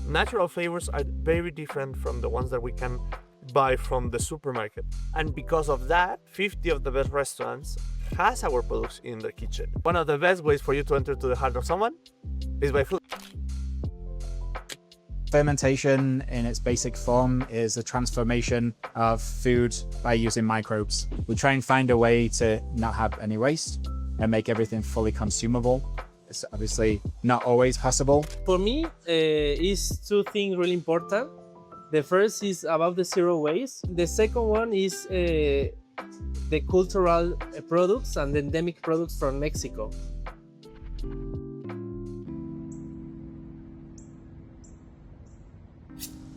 Natural flavors are very different from the ones that we can buy from the supermarket. And because of that, 50 of the best restaurants has our products in their kitchen. One of the best ways for you to enter to the heart of someone is by food. Fermentation in its basic form is a transformation of food by using microbes. We try and find a way to not have any waste and make everything fully consumable. It's obviously not always possible. For me, is two things really important. The first is about the zero waste. The second one is the cultural products and the endemic products from Mexico.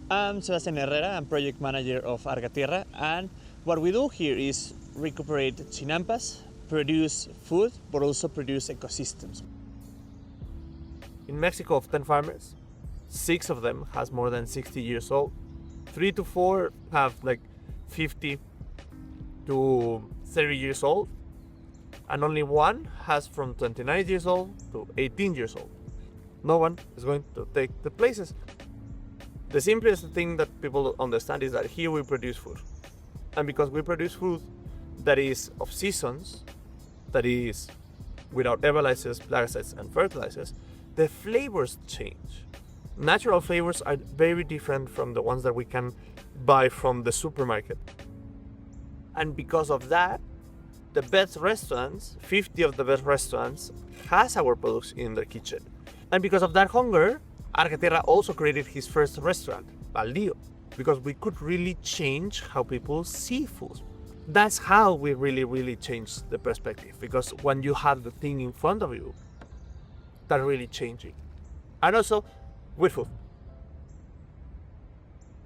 I'm Sebastián Herrera, I'm project manager of Argatierra, and what we do here is recuperate chinampas, produce food, but also produce ecosystems. In Mexico, of 10 farmers, 6 of them has more than 60 years old. 3 to 4 have like 50 to 30 years old. And only one has from 29 years old to 18 years old. No one is going to take the places. The simplest thing that people understand is that here we produce food. And because we produce food that is of seasons, that is without herbicides, plaguicides, and fertilizers, the flavors change. Natural flavors are very different from the ones that we can buy from the supermarket. And because of that, the best restaurants, 50 of the best restaurants, has our products in their kitchen. And because of that hunger, Argatierra also created his first restaurant, Baldío, because we could really change how people see food. That's how we really changed the perspective, because when you have the thing in front of you, that's really changing. And also with food.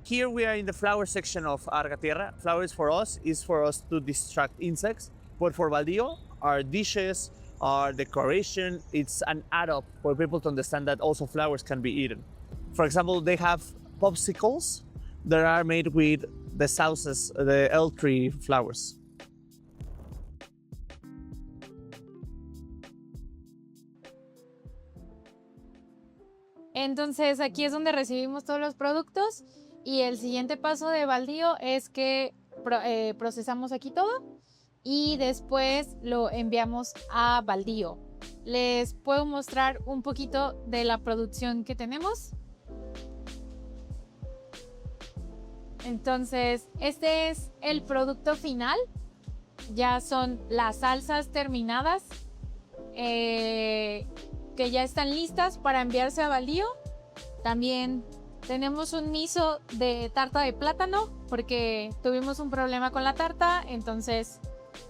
Here we are in the flower section of Argatierra. Flowers for us is for us to distract insects, but for Baldío, our dishes, our decoration, it's an add-up for people to understand that also flowers can be eaten. For example, they have popsicles that are made with the sauces, the elm tree flowers. Entonces aquí es donde recibimos todos los productos y el siguiente paso de Baldío es que procesamos aquí todo y después lo enviamos a Baldío. Les puedo mostrar un poquito de la producción que tenemos. Entonces, este es el producto final. Ya son las salsas terminadas que ya están listas para enviarse a Baldío. También tenemos un miso de tarta de plátano porque tuvimos un problema con la tarta, entonces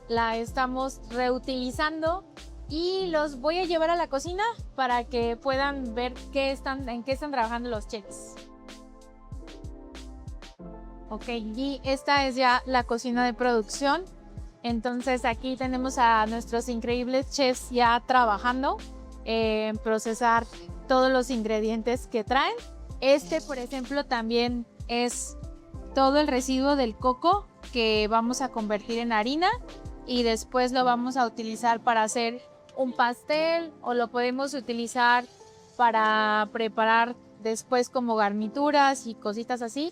la estamos reutilizando y los voy a llevar a la cocina para que puedan ver en qué están trabajando los chefs. Ok, y esta es ya la cocina de producción. Entonces aquí tenemos a nuestros increíbles chefs ya trabajando en procesar todos los ingredientes que traen. Este, por ejemplo, también es todo el residuo del coco que vamos a convertir en harina y después lo vamos a utilizar para hacer un pastel o lo podemos utilizar para preparar después como garnituras y cositas así.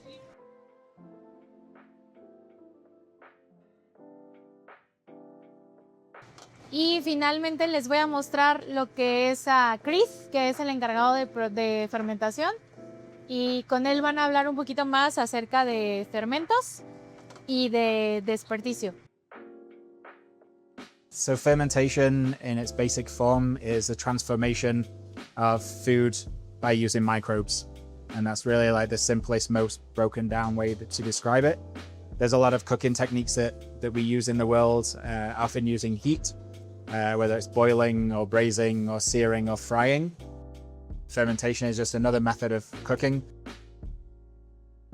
Y finalmente les voy a mostrar lo que es a Chris, que es el encargado de fermentación. Y con él van a hablar un poquito más acerca de fermentos y de desperdicio. So fermentation in its basic form is a transformation of food by using microbes. And that's really like the simplest, most broken down way to describe it. There's a lot of cooking techniques that we use in the world, often using heat. Whether it's boiling or braising or searing or frying. Fermentation is just another method of cooking.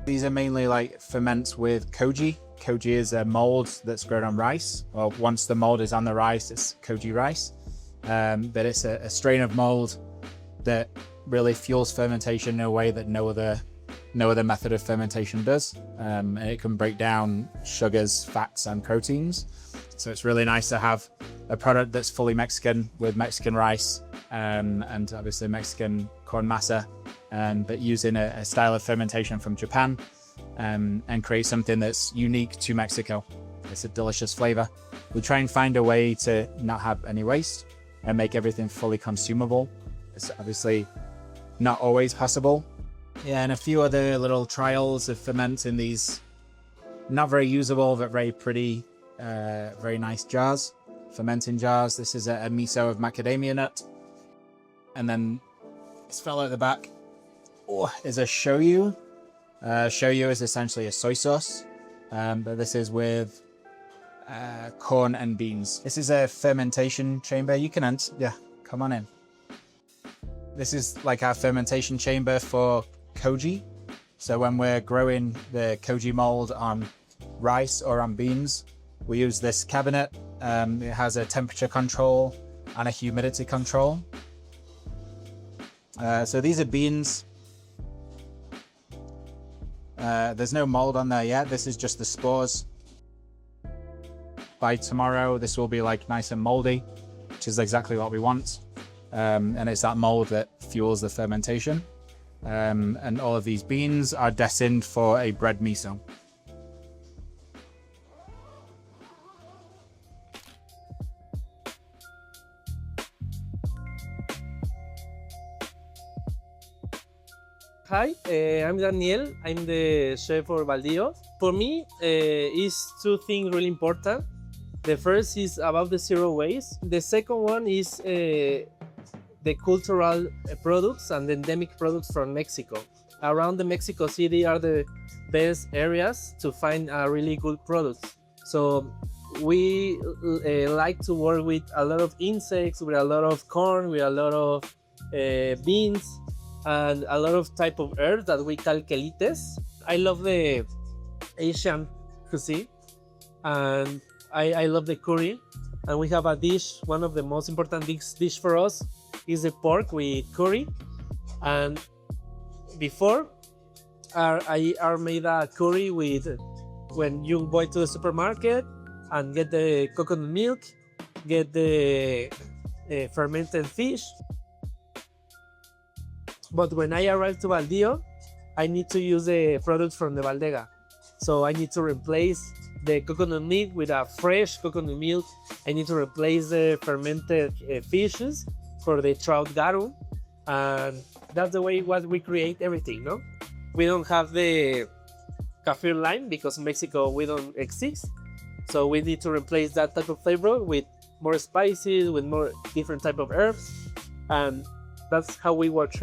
These are mainly like ferments with koji. Koji is a mold that's grown on rice, or once the mold is on the rice, it's koji rice. But it's a strain of mold that really fuels fermentation in a way that no other method of fermentation does. And it can break down sugars, fats, and proteins. So it's really nice to have a product that's fully Mexican with Mexican rice and obviously Mexican corn masa but using a style of fermentation from Japan, and create something that's unique to Mexico. It's a delicious flavor. We try and find a way to not have any waste and make everything fully consumable. It's obviously not always possible. Yeah, and a few other little trials of fermenting these not very usable but very pretty, very nice jars, fermenting jars. This is a miso of macadamia nut. And then this fellow at the back is a shoyu. Shoyu is essentially a soy sauce, but this is with corn and beans. This is a fermentation chamber. You can come on in. This is like our fermentation chamber for koji. So when we're growing the koji mold on rice or on beans, we use this cabinet. It has a temperature control and a humidity control. So these are beans. There's no mold on there yet. This is just the spores. By tomorrow, this will be like nice and moldy, which is exactly what we want. And it's that mold that fuels the fermentation. And all of these beans are destined for a bread miso. Hi, I'm Daniel. I'm the chef for Baldío. For me, is two things really important. The first is about the zero waste. The second one is the cultural products and the endemic products from Mexico. Around the Mexico City are the best areas to find really good products. So we like to work with a lot of insects, with a lot of corn, with a lot of beans, and a lot of type of herbs that we call quelites. I love the Asian cuisine, and I love the curry. And we have a dish, one of the most important dish for us is the pork with curry. And before, I made a curry with, when you go to the supermarket and get the coconut milk, get the fermented fish. But when I arrive to Baldío, I need to use the products from the Baldega. So I need to replace the coconut milk with a fresh coconut milk. I need to replace the fermented fishes for the trout garum. And that's the way what we create everything, no? We don't have the kaffir lime because in Mexico we don't exist. So we need to replace that type of flavor with more spices, with more different type of herbs. And that's how we work.